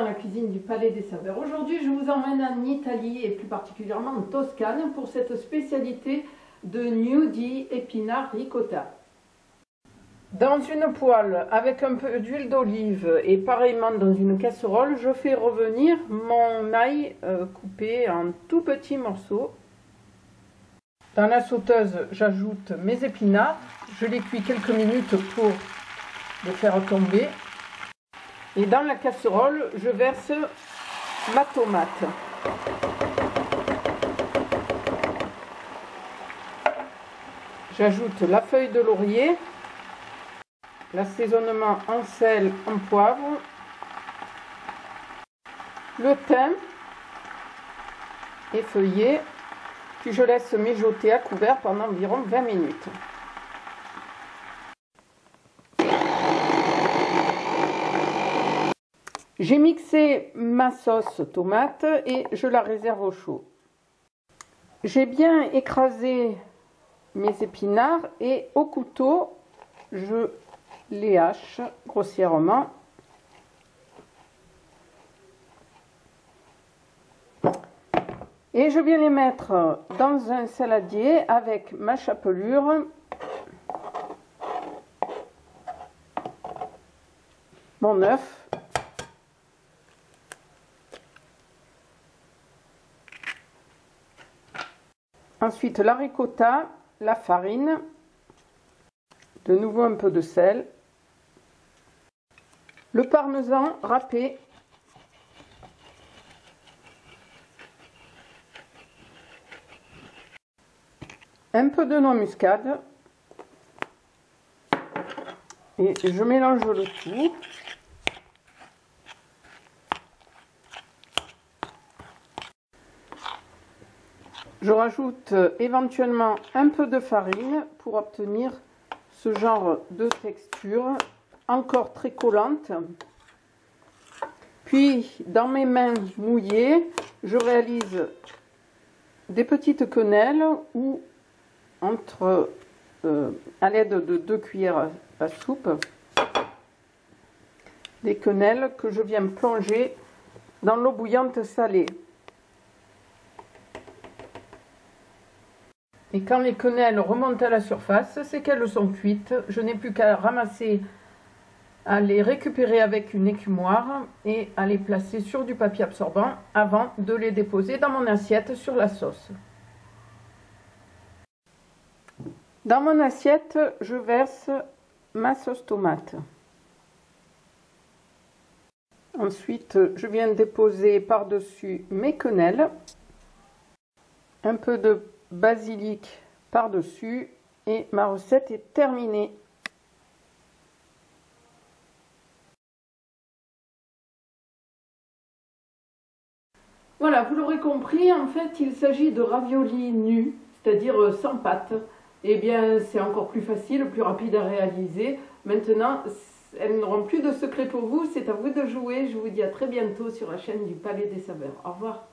dans la cuisine du Palais des Saveurs. Aujourd'hui, je vous emmène en Italie et plus particulièrement en Toscane pour cette spécialité de gnudi épinards ricotta. Dans une poêle avec un peu d'huile d'olive et pareillement dans une casserole, je fais revenir mon ail coupé en tout petits morceaux. Dans la sauteuse, j'ajoute mes épinards. Je les cuis quelques minutes pour les faire tomber. Et dans la casserole, je verse ma tomate. J'ajoute la feuille de laurier, l'assaisonnement en sel, en poivre, le thym effeuillé, puis je laisse mijoter à couvert pendant environ 20 minutes. J'ai mixé ma sauce tomate et je la réserve au chaud. J'ai bien écrasé mes épinards et au couteau, je les hache grossièrement. Et je viens les mettre dans un saladier avec ma chapelure, mon œuf, ensuite la ricotta, la farine, de nouveau un peu de sel, le parmesan râpé, un peu de noix muscade et je mélange le tout. Je rajoute éventuellement un peu de farine pour obtenir ce genre de texture encore très collante. Puis dans mes mains mouillées, je réalise des petites quenelles ou à l'aide de 2 cuillères à soupe, des quenelles que je viens plonger dans l'eau bouillante salée. Et quand les quenelles remontent à la surface, c'est qu'elles sont cuites. Je n'ai plus qu'à ramasser, à les récupérer avec une écumoire et à les placer sur du papier absorbant avant de les déposer dans mon assiette sur la sauce. Dans mon assiette, je verse ma sauce tomate. Ensuite, je viens déposer par-dessus mes quenelles, un peu de basilic par-dessus et ma recette est terminée. Voilà, vous l'aurez compris, en fait il s'agit de raviolis nus, c'est-à-dire sans pâte. Eh bien c'est encore plus facile, plus rapide à réaliser. Maintenant, elles n'auront plus de secret pour vous, c'est à vous de jouer. Je vous dis à très bientôt sur la chaîne du Palais des Saveurs. Au revoir.